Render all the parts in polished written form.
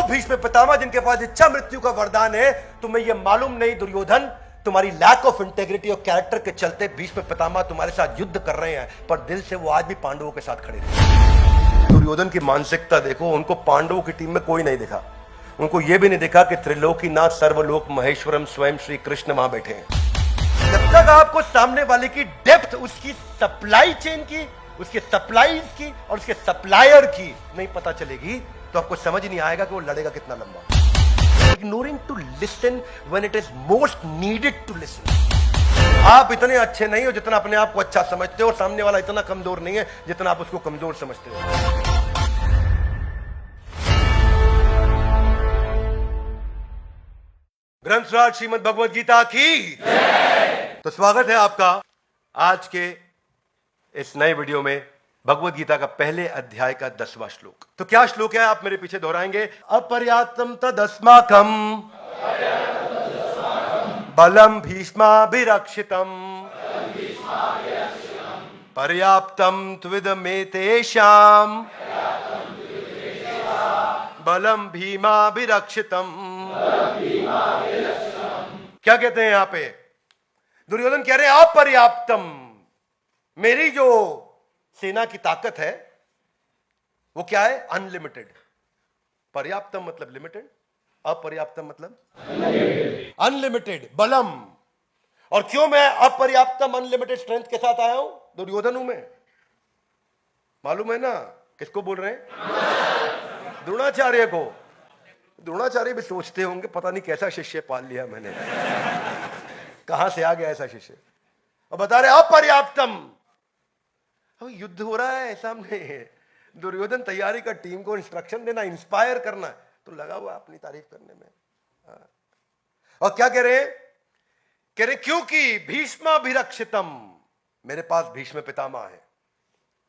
भीष्म पितामह जिनके पास इच्छा मृत्यु का वरदान है, तुम्हें यह मालूम नहीं दुर्योधन, तुम्हारी लैक ऑफ इंटेग्रिटी और कैरेक्टर के चलते भीष्म पितामह तुम्हारे साथ युद्ध कर रहे हैं, पर दिल से वो आज भी पांडवों के साथ खड़े हैं। दुर्योधन की मानसिकता देखो, उनको पांडवों की टीम में कोई नहीं दिखा। उनको यह भी नहीं दिखा कि त्रिलोकीनाथ सर्वलोक महेश्वरम स्वयं श्री कृष्ण वहां बैठे हैं। जब तक आपको सामने वाले की डेप्थ, उसकी सप्लाई चेन की, उसके सप्लाईज की और उसके सप्लायर की नहीं पता चलेगी, तो आपको समझ नहीं आएगा कि वो लड़ेगा कितना लंबा। Ignoring to listen when it is most needed to listen. आप इतने अच्छे नहीं हो जितना अपने आप को अच्छा समझते हो, और सामने वाला इतना कमजोर नहीं है जितना आप उसको कमजोर समझते हो। ग्रंथराज श्रीमद् भगवद गीता की तो स्वागत है आपका आज के इस नए वीडियो में भगवद गीता का पहले अध्याय का 10वां श्लोक। तो क्या श्लोक है, आप मेरे पीछे दोहराएंगे। अपर्याप्तम तदस्माकम बलम भीष्माभिरक्षितम पर्याप्तम त्विदमेतेषां बलम भीमाभिरक्षितम। क्या कहते हैं यहां पे? दुर्योधन कह रहे हैं अपर्याप्तम, मेरी जो सेना की ताकत है वो क्या है? अनलिमिटेड। पर्याप्तम मतलब लिमिटेड, अपर्याप्तम मतलब अनलिमिटेड बलम। और क्यों मैं अपर्याप्तम अनलिमिटेड स्ट्रेंथ के साथ आया हूं? दुर्योधन हूं मैं। मालूम है ना किसको बोल रहे हैं? द्रोणाचार्य को। द्रोणाचार्य भी सोचते होंगे पता नहीं कैसा शिष्य पाल लिया मैंने, कहां से आ गया ऐसा शिष्य। और बता रहे अपर्याप्तम। अब युद्ध हो रहा है सामने, दुर्योधन तैयारी का टीम को इंस्ट्रक्शन देना, इंस्पायर करना, तो लगा हुआ अपनी तारीफ करने में। और क्या कह रहे? कह रहे क्योंकि भीष्माभिरक्षितम, मेरे पास भीष्म पितामह है।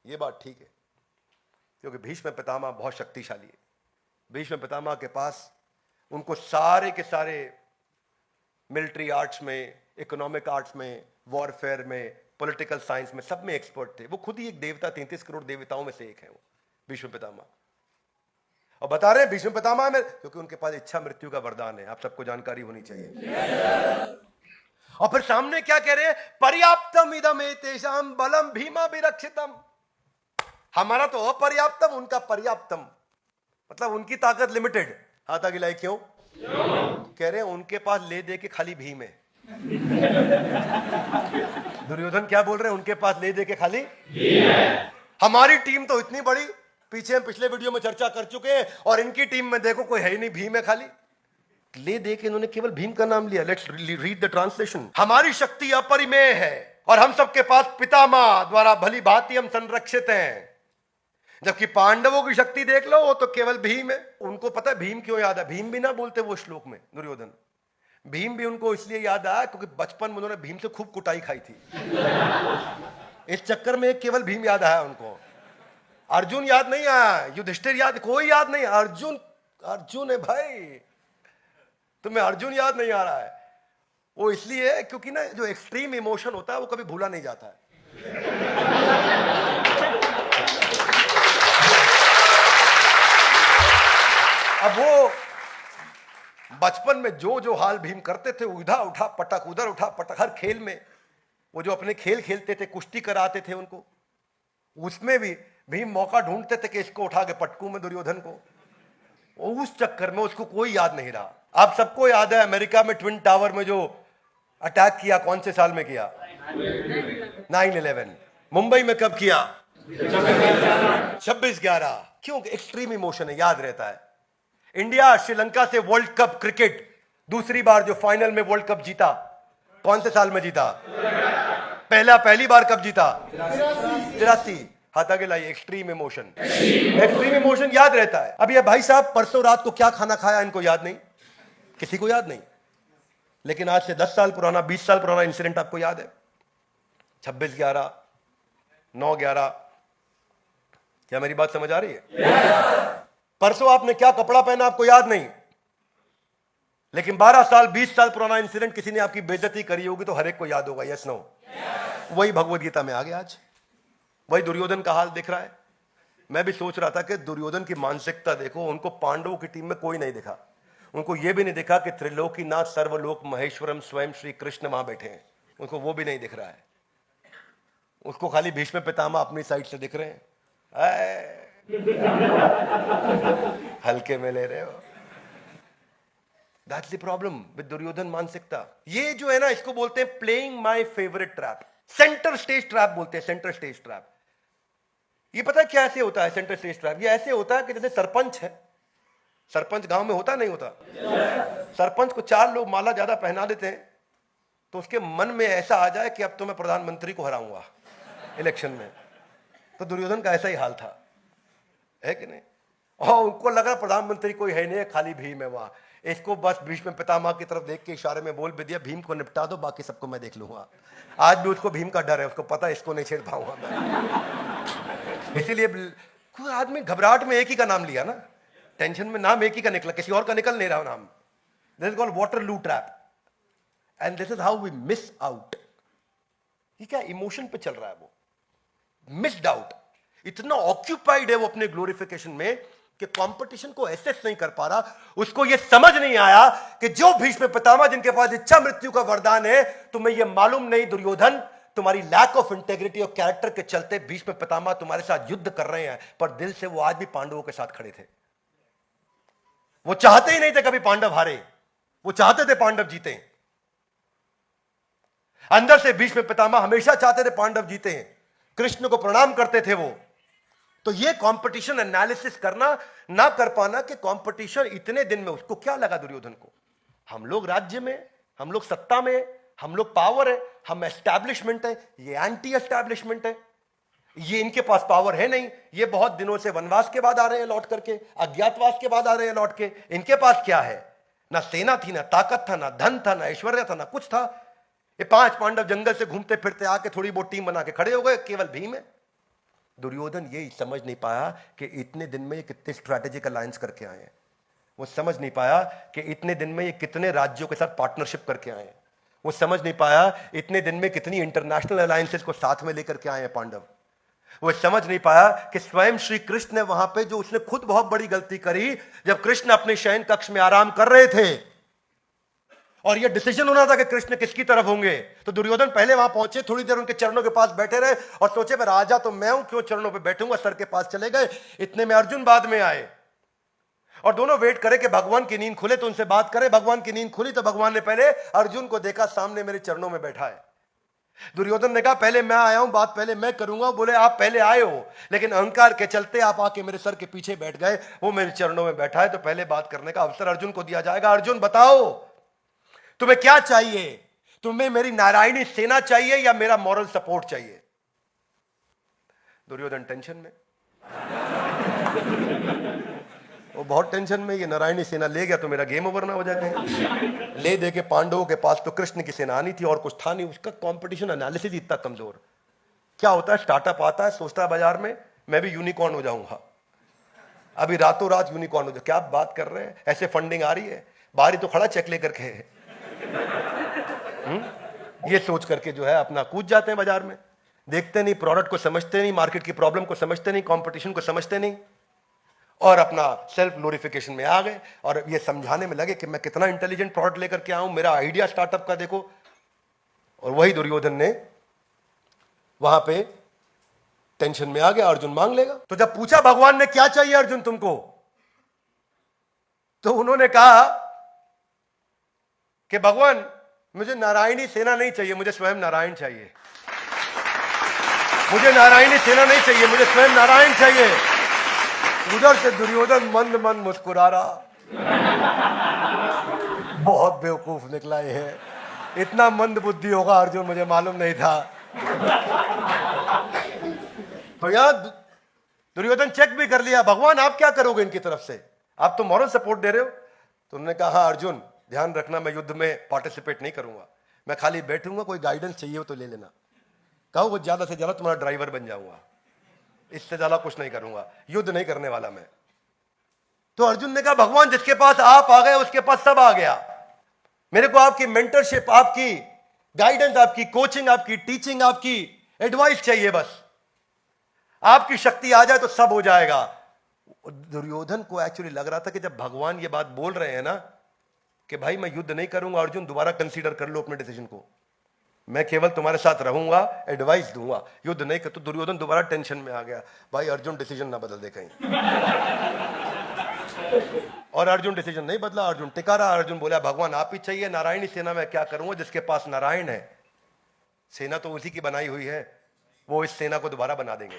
यह बात ठीक है, क्योंकि भीष्म पितामह बहुत शक्तिशाली है। भीष्म पितामह के पास उनको सारे के सारे मिलिट्री आर्ट्स में, इकोनॉमिक आर्ट्स में, वॉरफेयर में, पॉलिटिकल साइंस में, सब में एक्सपर्ट थे। वो खुद ही एक देवता, 33 करोड़ देवताओं में से एक है वो भीष्म पितामह। और बता रहे हैं भीष्म पितामह में क्योंकि उनके पास इच्छा मृत्यु का वरदान है। आप सबको जानकारी होनी चाहिए। और फिर सामने क्या कह रहे हैं? पर्याप्तम इदम एतेषां बलम भीमाभिरक्षितम। हमारा तो अपर्याप्तम, उनका पर्याप्तम, मतलब उनकी ताकत लिमिटेड। हाथ आगे लाए क्यों? कह रहे हैं उनके पास ले दे के खाली भीम है। दुर्योधन क्या बोल रहे हैं? उनके पास ले दे के खाली भीम है। हमारी टीम तो इतनी बड़ी, पीछे हम पिछले वीडियो में चर्चा कर चुके हैं, और इनकी टीम में देखो कोई है ही नहीं, भीम है खाली। ले दे के इन्होंने केवल भीम का नाम लिया। Let's read the translation. हमारी शक्ति अपरिमेय है और हम सबके पास पितामह द्वारा भली भांति हम संरक्षित हैं, जबकि पांडवों की शक्ति देख लो, वो तो केवल भीम है। उनको पता है भीम क्यों याद है? भीम भी ना बोलते वो श्लोक में दुर्योधन। भीम भी उनको इसलिए याद आया क्योंकि बचपन में उन्होंने भीम से खूब कुटाई खाई थी। इस चक्कर में केवल भीम याद आया उनको। अर्जुन याद नहीं आया, युधिष्ठिर याद, कोई याद नहीं। अर्जुन, अर्जुन है भाई, तुम्हें अर्जुन याद नहीं आ रहा है। वो इसलिए है क्योंकि ना जो एक्सट्रीम इमोशन होता है वो कभी भूला नहीं जाता है। अब वो बचपन में जो जो हाल भीम करते थे, उधर उठा पटक, उधर उठा पटक, हर खेल में वो जो अपने खेल खेलते थे, कुश्ती कराते थे उनको, उसमें भी भीम मौका ढूंढते थे कि इसको उठा के पटकू में दुर्योधन को। उस चक्कर में उसको कोई याद नहीं रहा। आप सबको याद है अमेरिका में ट्विन टावर में जो अटैक किया, कौन से साल में किया? 9/11। मुंबई में कब किया? 26/11। क्यों? एक्सट्रीम इमोशन है, याद रहता है। इंडिया श्रीलंका से वर्ल्ड कप क्रिकेट दूसरी बार जो फाइनल में वर्ल्ड कप जीता, कौन से साल में जीता? पहली बार कब जीता? 83। हाथ आगे लाइए। एक्सट्रीम इमोशन, एक्सट्रीम इमोशन याद रहता है। अब ये भाई साहब परसों रात को क्या खाना खाया इनको याद नहीं, किसी को याद नहीं। लेकिन आज से 10 साल पुराना, 20 साल पुराना इंसिडेंट आपको याद है। 26/11, 9/11। क्या मेरी बात समझ आ रही है? परसों आपने क्या कपड़ा पहना आपको याद नहीं, लेकिन 12 साल 20 साल पुराना इंसिडेंट किसी ने आपकी बेइज्जती करी होगी तो हर एक को याद होगा। Yes no? वही भगवद गीता में आ गया। आज वही दुर्योधन का हाल दिख रहा है। मैं भी सोच रहा था कि दुर्योधन की मानसिकता देखो, उनको पांडवों की टीम में कोई नहीं दिखा, उनको यह भी नहीं दिखा कि त्रिलोकीनाथ सर्वलोक महेश्वरम स्वयं श्री कृष्ण वहां बैठे हैं, उनको वो भी नहीं दिख रहा है। उसको खाली भीष्म पितामह अपनी साइड से दिख रहे हैं, हल्के में ले रहे हो। That's the problem with Duryodhana मानसिकता। ये जो है ना, इसको बोलते हैं playing my favourite trap, centre stage trap बोलते हैं, सेंटर स्टेज ट्रैप। ये पता है क्या ऐसे होता है सेंटर स्टेज ट्रैप? ये ऐसे होता है कि जैसे सरपंच है, सरपंच गांव में होता नहीं होता, सरपंच को 4 लोग माला ज्यादा पहना देते हैं तो उसके मन में ऐसा आ जाए कि अब तो मैं प्रधानमंत्री को हराऊंगा इलेक्शन में। तो दुर्योधन का ऐसा ही हाल था, है कि नहीं? और उनको लगा प्रधानमंत्री कोई है नहीं, खाली भीम है वहां। इसको बस भीष्म पितामह की तरफ देख के इशारे में बोल भी दिया, भीम को निपटा दो, बाकी सबको मैं देख लूंगा। आज भी उसको भीम का डर है, उसको पता है इसको नहीं छेड़ पाऊंगा मैं। इसीलिए कोई आदमी घबराहट में एक ही का नाम लिया ना, टेंशन में नाम एक ही का निकला, किसी और का निकल नहीं रहा नाम। This is called Waterloo trap and this is how we miss out. ये क्या इमोशन पे चल रहा है, वो मिस्ड आउट, इतना ऑक्यूपाइड है वो अपने ग्लोरिफिकेशन में कि कंपटीशन को एसेस नहीं कर पा रहा। उसको ये समझ नहीं आया कि जो भीष्म पितामह जिनके पास इच्छा मृत्यु का वरदान है, तुम्हें ये मालूम नहीं दुर्योधन, तुम्हारी लैक ऑफ इंटेग्रिटी और कैरेक्टर के चलते भीष्म पितामह तुम्हारे साथ युद्ध कर रहे हैं, पर दिल से वो आज भी पांडवों के साथ खड़े थे। वो चाहते ही नहीं थे कभी पांडव हारे, वो चाहते थे पांडव जीते। अंदर से भीष्म पितामह हमेशा चाहते थे पांडव जीते हैं, कृष्ण को प्रणाम करते थे वो। तो ये कंपटीशन एनालिसिस करना ना कर पाना कि कंपटीशन इतने दिन में, उसको क्या लगा दुर्योधन को, हम लोग राज्य में, हम लोग सत्ता में, हम लोग पावर है, हम एस्टैब्लिशमेंट है, ये एंटी एस्टैब्लिशमेंट है, ये इनके पास पावर है नहीं, ये बहुत दिनों से वनवास के बाद आ रहे हैं लौट करके, अज्ञातवास के बाद आ रहे हैं लौट के, इनके पास क्या है? ना सेना थी, ना ताकत था, ना धन था, ना ऐश्वर्य था, ना कुछ था। ये 5 पांडव जंगल से घूमते फिरते आके थोड़ी बहुत टीम बना के खड़े हो गए, केवल भीम है। दुर्योधन ये समझ नहीं पाया कि इतने दिन में ये कितने स्ट्रैटेजिक अलायंस करके आए हैं। वो समझ नहीं पाया कि इतने दिन में ये कितने राज्यों के साथ पार्टनरशिप करके आए हैं। वो समझ नहीं पाया इतने दिन में कितनी इंटरनेशनल अलायंसेस को साथ में लेकर के आए हैं पांडव। वो समझ नहीं पाया कि स्वयं श्री कृष्ण ने वहां पे जो उसने खुद बहुत बड़ी गलती करी, जब कृष्ण अपने शयन कक्ष में आराम कर रहे थे और यह डिसीजन होना था कि कृष्ण किसकी तरफ होंगे, तो दुर्योधन पहले वहां पहुंचे, थोड़ी देर उनके चरणों के पास बैठे रहे और सोचे मैं राजा तो मैं हूं, क्यों चरणों पे बैठूंगा, सर के पास चले गए। इतने में अर्जुन बाद में आए और दोनों वेट करे कि भगवान की नींद खुले तो उनसे बात करे। भगवान की नींद खुली तो भगवान ने पहले अर्जुन को देखा, सामने मेरे चरणों में बैठा है। दुर्योधन ने कहा पहले मैं आया हूं, बात पहले मैं करूंगा। बोले आप पहले आए हो, लेकिन अहंकार के चलते आप आके मेरे सर के पीछे बैठ गए, वो मेरे चरणों में बैठा है, तो पहले बात करने का अवसर अर्जुन को दिया जाएगा। अर्जुन बताओ तुम्हें क्या चाहिए? तुम्हें मेरी नारायणी सेना चाहिए या मेरा मॉरल सपोर्ट चाहिए? दुर्योधन टेंशन में, वो बहुत टेंशन में, ये नारायणी सेना ले गया तो मेरा गेम ओवर ना हो जाए। ले दे के पांडवों के पास तो कृष्ण की सेना आनी थी और कुछ था नहीं। उसका कंपटीशन एनालिसिस इतना कमजोर। क्या होता है, स्टार्टअप आता है, सोचता है बाजार में मैं भी यूनिकॉर्न हो जाऊंगा, अभी रातों रात यूनिकॉर्न हो जाए। क्या बात कर रहे हैं, ऐसे फंडिंग आ रही है, बाहर ही तो खड़ा चेक लेकर के ये सोच करके जो है अपना कूद जाते हैं बाजार में। देखते नहीं, प्रोडक्ट को समझते नहीं, मार्केट की प्रॉब्लम को समझते नहीं, कंपटीशन को समझते नहीं, और अपना सेल्फ ग्लोरिफिकेशन में आ गए और ये समझाने में लगे कि मैं कितना इंटेलिजेंट प्रोडक्ट लेकर के आऊं, मेरा आइडिया स्टार्टअप का देखो। और वही दुर्योधन ने वहां पे टेंशन में आ गया, अर्जुन मांग लेगा। तो जब पूछा भगवान ने क्या चाहिए अर्जुन तुमको, तो उन्होंने कहा कि भगवान मुझे नारायणी सेना नहीं चाहिए, मुझे स्वयं नारायण चाहिए। मुझे नारायणी सेना नहीं चाहिए, मुझे स्वयं नारायण चाहिए। उधर से दुर्योधन मंद मंद मुस्कुरा रहा, बहुत बेवकूफ निकला है, इतना मंद बुद्धि होगा अर्जुन मुझे मालूम नहीं था। तो यहां दुर्योधन चेक भी कर लिया, भगवान आप क्या करोगे इनकी तरफ से, आप तो मॉरल सपोर्ट दे रहे हो। तो उन्होंने कहा हाँ अर्जुन ध्यान रखना, मैं युद्ध में पार्टिसिपेट नहीं करूंगा, मैं खाली बैठूंगा, कोई गाइडेंस चाहिए हो तो ले लेना। कहो वो ज्यादा से ज्यादा तुम्हारा ड्राइवर बन जाऊंगा, इससे ज्यादा कुछ नहीं करूंगा, युद्ध नहीं करने वाला मैं। तो अर्जुन ने कहा भगवान जिसके पास आप आ गए उसके पास सब आ गया, मेरे को आपकी मेंटरशिप, आपकी गाइडेंस, आपकी कोचिंग, आपकी टीचिंग, आपकी एडवाइस चाहिए बस। आपकी शक्ति आ जाए तो सब हो जाएगा। दुर्योधन को एक्चुअली लग रहा था कि जब भगवान ये बात बोल रहे हैं ना कि भाई मैं युद्ध नहीं करूंगा, अर्जुन दोबारा कंसीडर कर लो अपने डिसीजन को, मैं केवल तुम्हारे साथ रहूंगा, एडवाइस दूंगा, युद्ध नहीं कर। तो दुर्योधन दोबारा टेंशन में आ गया, भाई अर्जुन डिसीजन ना बदल दे कहीं। और अर्जुन डिसीजन नहीं बदला, अर्जुन टिका रहा। अर्जुन बोला भगवान आप ही चाहिए, नारायणी सेना में क्या करूंगा, जिसके पास नारायण है, सेना तो उसी की बनाई हुई है, वो इस सेना को दोबारा बना देंगे।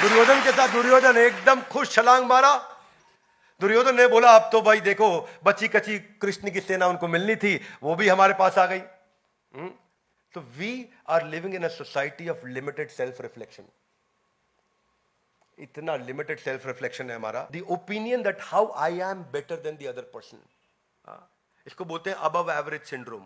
दुर्योधन के साथ दुर्योधन एकदम खुश छलांग मारा। दुर्योधन ने बोला अब तो भाई देखो बची कची कृष्ण की सेना उनको मिलनी थी, वो भी हमारे पास आ गई। तो we are living in a society of limited self reflection. इतना लिमिटेड सेल्फ रिफ्लेक्शन है हमारा। The opinion that how I am better than the other person, इसको बोलते हैं अबव एवरेज सिंड्रोम।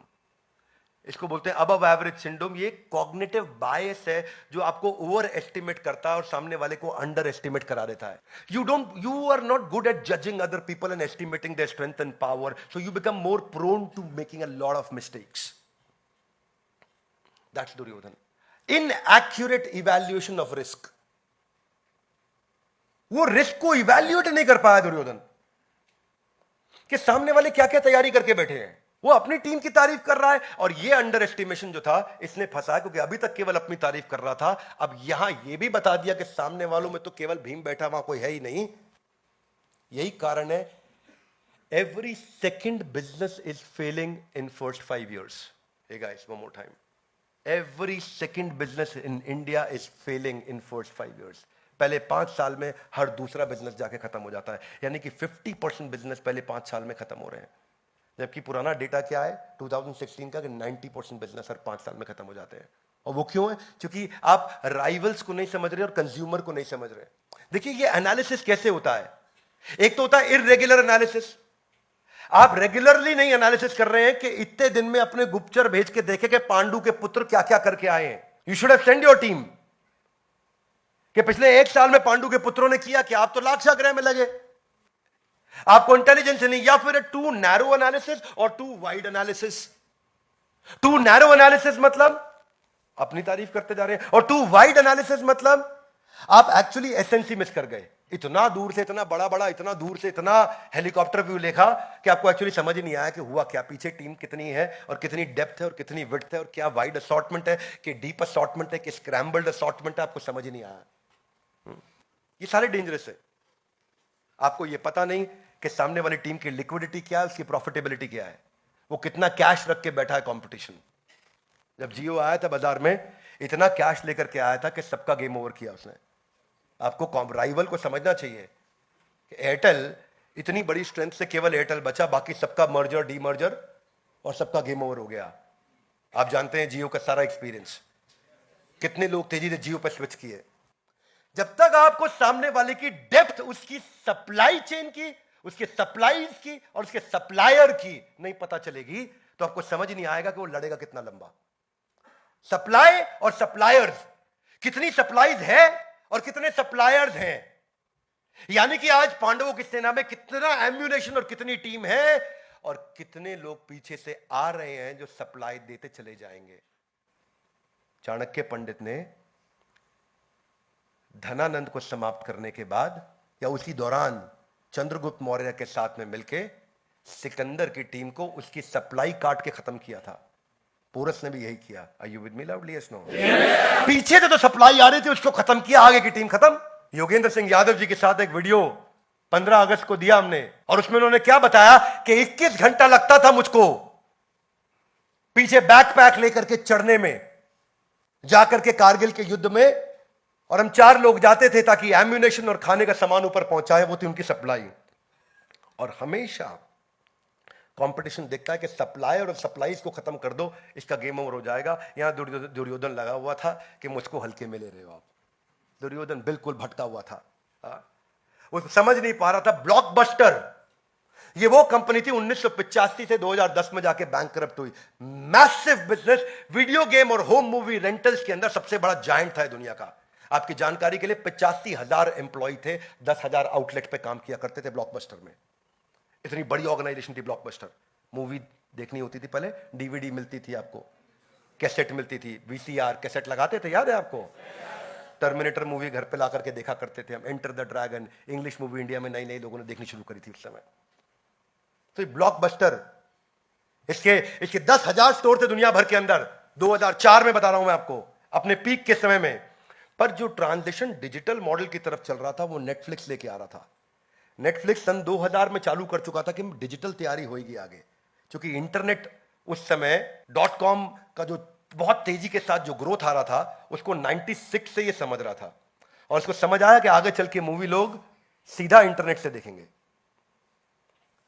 इसको बोलते हैं अबव एवरेज सिंड्रोम। ये कॉग्निटिव बायस है जो आपको ओवर एस्टिमेट करता है और सामने वाले को अंडर एस्टिमेट करा देता है। You are not good at judging other people and estimating their strength and power, so you become more prone to making a lot of mistakes. That's Duryodhana. Inaccurate evaluation of risk. वो risk को evaluate नहीं कर पाया दुर्योधन कि सामने वाले क्या क्या तैयारी करके बैठे हैं। वो अपनी टीम की तारीफ कर रहा है और ये अंडर एस्टिमेशन जो था इसने फंसा, क्योंकि अभी तक केवल अपनी तारीफ कर रहा था, अब यहां ये भी बता दिया कि सामने वालों में तो केवल भीम बैठा, वहां कोई है ही नहीं। यही कारण है every second business is failing in first 5 years। Hey guys one more time, every second business in India is failing in first 5 years। पहले 5 साल में हर दूसरा बिजनेस जाके खत्म हो जाता है, यानी कि 50% बिजनेस पहले 5 साल में खत्म हो रहे हैं। जबकि पुराना डेटा क्या है 2016 का कि 90% बिजनेस हर 5 साल में खत्म हो जाते हैं। और वो क्यों है? क्योंकि आप राइवल्स को नहीं समझ रहे और कंज्यूमर को नहीं समझ रहे। देखिए ये एनालिसिस कैसे होता है। एक तो होता है इररेगुलर एनालिसिस। आप रेगुलरली नहीं एनालिसिस कर रहे हैं कि इतने दिन में अपने गुप्तचर भेज के देखे कि पांडु के पुत्र क्या क्या करके आए हैं। You should have send your team कि पिछले 1 साल में पांडु के पुत्रों ने किया कि आप तो लाक्षागृह में लगे। आपको इंटेलिजेंस नहीं, या फिर टू नैरो एनालिसिस और too wide analysis. Too narrow analysis मतलब अपनी तारीफ करते जा रहे हैं, और टू वाइड एनालिसिस मतलब आप एक्चुअली एसेंसी मिस कर गए। इतना दूर से इतना बड़ा बड़ा, इतना दूर से इतना हेलीकॉप्टर व्यू देखा कि आपको एक्चुअली समझ ही नहीं आया कि हुआ क्या, पीछे टीम कितनी है और कितनी डेप्थ है और कितनी विड्थ है और क्या वाइड असॉर्टमेंट है कि डीप असॉर्टमेंट है कि स्क्रैम्बल्ड असॉर्टमेंट है, आपको समझ ही नहीं आया। ये सारे डेंजरस है। आपको ये पता नहीं कि सामने वाली टीम की लिक्विडिटी क्या है, उसकी प्रॉफिटेबिलिटी क्या है, वो कितना कैश रख के बैठा है कंपटीशन। जब जियो आया था बाजार में, इतना कैश लेकर के आया था कि सबका गेम ओवर किया उसने। आपको राइवल को समझना चाहिए कि एयरटेल इतनी बड़ी स्ट्रेंथ से केवल एयरटेल बचा, बाकी सबका मर्जर डीमर्जर और सबका गेम ओवर हो गया। आप जानते हैं जियो का सारा एक्सपीरियंस, कितने लोग तेजी से जियो पर स्विच किए। जब तक आपको सामने वाले की डेप्थ, उसकी सप्लाई चेन की, उसके सप्लाईज की और उसके सप्लायर की नहीं पता चलेगी, तो आपको समझ नहीं आएगा कि वो लड़ेगा कितना लंबा। सप्लाई और सप्लायर्स, कितनी सप्लाईज है और कितने सप्लायर्स हैं। यानी कि आज पांडवों की सेना में कितना एम्यूनेशन और कितनी टीम है और कितने लोग पीछे से आ रहे हैं जो सप्लाई देते चले जाएंगे। चाणक्य पंडित ने धनानंद को समाप्त करने के बाद या उसी दौरान चंद्रगुप्त मौर्य के साथ में मिलकर सिकंदर की टीम को उसकी सप्लाई काट के खत्म किया था। पोरस ने भी यही किया। Are you with me loudly? Yes no? पीछे से तो सप्लाई आ रही थी, उसको खत्म किया, आगे की टीम खत्म। योगेंद्र सिंह यादव जी के साथ एक वीडियो 15 अगस्त को दिया हमने, और उसमें उन्होंने क्या बताया कि 21 घंटा लगता था मुझको पीछे बैकपैक लेकर के चढ़ने में, जाकर के कारगिल के युद्ध में, और हम 4 लोग जाते थे ताकि एम्यूनेशन और खाने का सामान ऊपर पहुंचाए। वो थी उनकी सप्लाई। और हमेशा कंपटीशन देखता है कि सप्लायर और सप्लाईज को खत्म कर दो, इसका गेम ओवर हो जाएगा। यहां दुर्योधन लगा हुआ था कि मुझको हल्के में ले रहे हो आप। दुर्योधन बिल्कुल भटका हुआ था, वो समझ नहीं पा रहा था। ब्लॉकबस्टर ये वो कंपनी थी 1985 से 2010 में जाके बैंकरप्ट हुई। मैसिव बिजनेस, वीडियो गेम और होम मूवी रेंटल्स के अंदर सबसे बड़ा जायंट था दुनिया का। आपकी जानकारी के लिए 85,000 एम्प्लॉय थे, 10,000 आउटलेट पे काम किया करते थे ब्लॉकबस्टर में। इतनी बड़ी ऑर्गेनाइजेशन थी ब्लॉकबस्टर। मूवी देखनी होती थी पहले, डीवीडी मिलती थी आपको, कैसेट मिलती थी, वीसीआर कैसेट लगाते थे, याद है आपको? टर्मिनेटर मूवी घर पे ला करके देखा करते थे हम, enter the dragon, English movie India में नई नई लोगों ने देखनी शुरू करी थी उस समय। तो ब्लॉकबस्टर, इसके इसके 10,000 स्टोर थे दुनिया भर के अंदर, 2004 में बता रहा हूं मैं आपको, अपने पीक के समय में। पर जो ट्रांजिशन डिजिटल मॉडल की तरफ चल रहा था वो नेटफ्लिक्स लेके आ रहा था। नेटफ्लिक्स सन 2000 में चालू कर चुका था कि डिजिटल तैयारी होगी आगे, क्योंकि इंटरनेट उस समय .com का जो बहुत तेजी के साथ जो ग्रोथ आ रहा था उसको 96 से ये समझ रहा था, और उसको समझ आया कि आगे चल के मूवी लोग सीधा इंटरनेट से देखेंगे।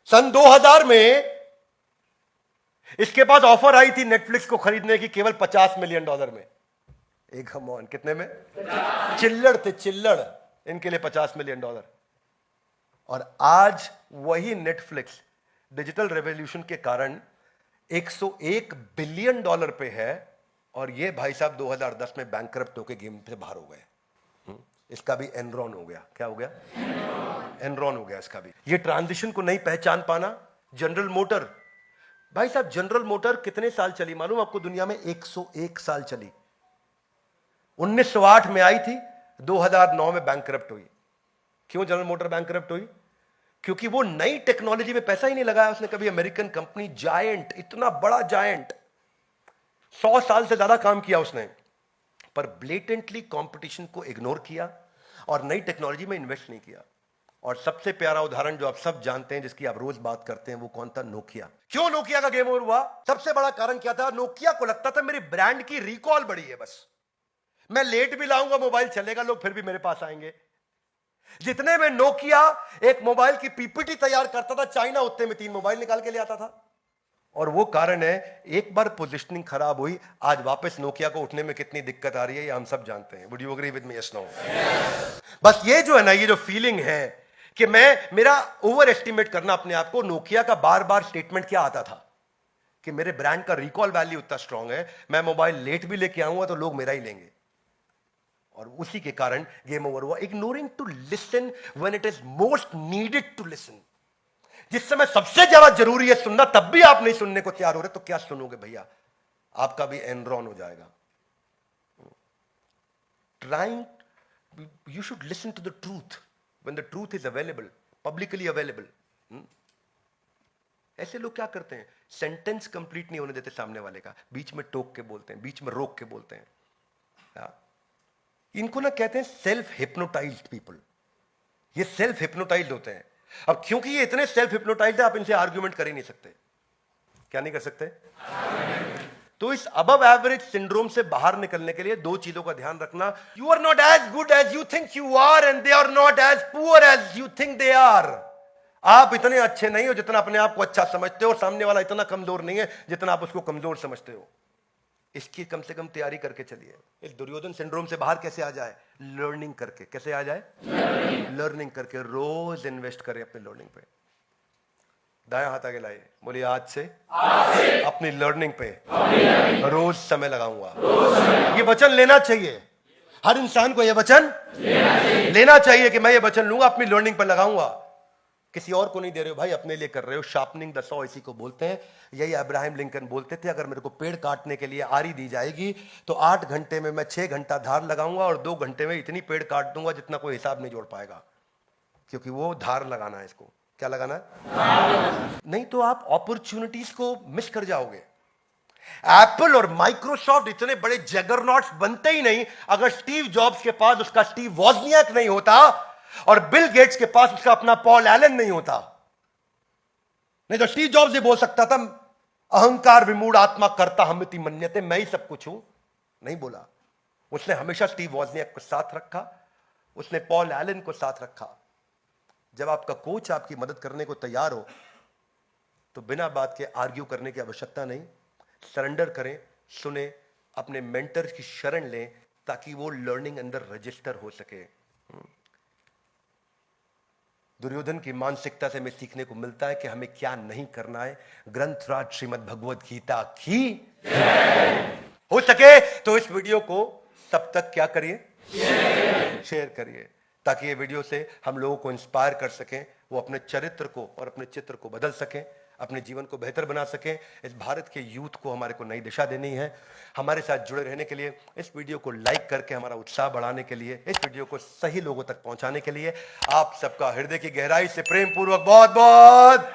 सन 2000 में इसके पास ऑफर आई थी नेटफ्लिक्स को खरीदने की केवल $50 मिलियन में। एक हम कितने में? चिल्लड़ थे, चिल्लड़, इनके लिए $50 मिलियन। और आज वही नेटफ्लिक्स डिजिटल रेवोल्यूशन के कारण $101 बिलियन पे है, और ये भाई साहब 2010 में बैंकरप्ट होकर गेम से बाहर हो गए। इसका भी एनरॉन हो गया। क्या हो गया? एनरॉन हो गया इसका भी। ये ट्रांजिशन को नहीं पहचान पाना। जनरल मोटर, भाई साहब जनरल मोटर कितने साल चली मालूम आपको दुनिया में? 101 साल चली। 1908 में आई थी, 2009 में बैंकरप्ट हुई। क्यों जनरल मोटर बैंकरप्ट हुई? क्योंकि वो नई टेक्नोलॉजी में पैसा ही नहीं लगाया उसने कभी। अमेरिकन कंपनी, जायंट, इतना बड़ा जायंट, 100 साल से ज्यादा काम किया उसने, पर ब्लेटेंटली कंपटीशन को इग्नोर किया और नई टेक्नोलॉजी में इन्वेस्ट नहीं किया। और सबसे प्यारा उदाहरण जो आप सब जानते हैं, जिसकी आप रोज बात करते हैं, वो कौन था? नोकिया। क्यों नोकिया का गेम ओवर हुआ? सबसे बड़ा कारण क्या था? नोकिया को लगता था मेरी ब्रांड की रिकॉल बड़ी है, बस मैं लेट भी लाऊंगा मोबाइल चलेगा, लोग फिर भी मेरे पास आएंगे। जितने में नोकिया एक मोबाइल की पीपीटी तैयार करता था चाइना, उतने में 3 मोबाइल निकाल के ले आता था। और वो कारण है, एक बार पोजीशनिंग खराब हुई, आज वापस नोकिया को उठने में कितनी दिक्कत आ रही है, ये हम सब जानते हैं। Would you agree with me? Yes, no? बस ये जो है ना, ये जो फीलिंग है कि मेरा ओवर एस्टिमेट करना अपने आप को। नोकिया का बार बार स्टेटमेंट क्या आता था कि मेरे ब्रांड का रिकॉल वैल्यू इतना स्ट्रांग है, मैं मोबाइल लेट भी लेके आऊंगा तो लोग मेरा ही लेंगे। और उसी के कारण गेम ओवर हुआ। Ignoring to listen when it is most needed to listen. जिस समय सबसे ज्यादा जरूरी है सुनना, तब भी आप नहीं सुनने को तैयार हो रहे, तो क्या सुनोगे भैया? आपका भी एनरॉन हो जाएगा। Trying, you should listen to the truth when the truth is available, publicly available. ऐसे लोग क्या करते हैं? सेंटेंस कंप्लीट नहीं होने देते सामने वाले का, बीच में टोक के बोलते हैं, बीच में रोक के बोलते हैं। इनको ना कहते हैं सेल्फ हिप्नोटाइज्ड पीपल। ये सेल्फ हिप्नोटाइज्ड होते हैं। अब क्योंकि ये इतने सेल्फ हिप्नोटाइज्ड है, आप इनसे आर्ग्यूमेंट कर ही नहीं सकते। क्या नहीं कर सकते? तो इस अबव एवरेज सिंड्रोम से बाहर निकलने के लिए 2 चीजों का ध्यान रखना। You are not as good as you think you are, and they are not as poor as you think they are. आप इतने अच्छे नहीं हो जितना अपने आप को अच्छा समझते हो, और सामने वाला इतना कमजोर नहीं है जितना आप उसको कमजोर समझते हो। इसकी कम से कम तैयारी करके चलिए। इस दुर्योधन सिंड्रोम से बाहर कैसे आ जाए? लर्निंग करके। कैसे आ जाए? लर्निंग करके। रोज इन्वेस्ट करें अपने लर्निंग पे। दाया हाथ आगे लाइए, बोलिए आज से अपनी लर्निंग पे रोज समय लगाऊंगा। ये वचन लेना चाहिए, हर इंसान को ये वचन लेना चाहिए कि मैं ये वचन लूंगा, अपनी लर्निंग पर लगाऊंगा। किसी और को नहीं दे रहे हो भाई, अपने लिए कर रहे हो। शार्पनिंग द सॉ इसी को बोलते हैं। यही अब्राहम लिंकन बोलते थे, अगर मेरे को पेड़ काटने के लिए आरी दी जाएगी तो 8 घंटे में मैं 6 घंटा धार लगाऊंगा, और 2 घंटे में इतनी पेड़ काट दूंगा जितना कोई हिसाब नहीं जोड़ पाएगा, क्योंकि वो धार लगाना है। इसको क्या लगाना है? नहीं तो आप अपॉर्चुनिटीज को मिस कर जाओगे। एप्पल और माइक्रोसॉफ्ट इतने बड़े जगरनॉट्स बनते ही नहीं अगर स्टीव जॉब्स के पास उसका स्टीव वॉजनियाक नहीं होता, और बिल गेट्स के पास उसका अपना पॉल एलन नहीं होता। नहीं तो स्टीव जॉब्स ये बोल सकता था, अहंकार विमूढ़ आत्मा करता हमिति मन्यते, मैं ही सब कुछ हूं। नहीं बोला। उसने हमेशा स्टीव वॉजनियाक को साथ रखा, उसने पॉल एलन को साथ रखा। जब आपका कोच आपकी मदद करने को तैयार हो तो बिना बात के आर्ग्यू करने की आवश्यकता नहीं। सरेंडर करें, सुने, अपने मेंटर की शरण लें, ताकि वो लर्निंग अंदर रजिस्टर हो सके। दुर्योधन की मानसिकता से हमें सीखने को मिलता है कि हमें क्या नहीं करना है। ग्रंथराज श्रीमद् भगवद गीता की हो सके तो इस वीडियो को सब तक क्या करिए? शेयर करिए, ताकि ये वीडियो से हम लोगों को इंस्पायर कर सकें, वो अपने चरित्र को और अपने चित्र को बदल सकें। अपने जीवन को बेहतर बना सकें। इस भारत के यूथ को हमारे को नई दिशा देनी है। हमारे साथ जुड़े रहने के लिए, इस वीडियो को लाइक करके हमारा उत्साह बढ़ाने के लिए, इस वीडियो को सही लोगों तक पहुंचाने के लिए आप सबका हृदय की गहराई से प्रेम पूर्वक बहुत बहुत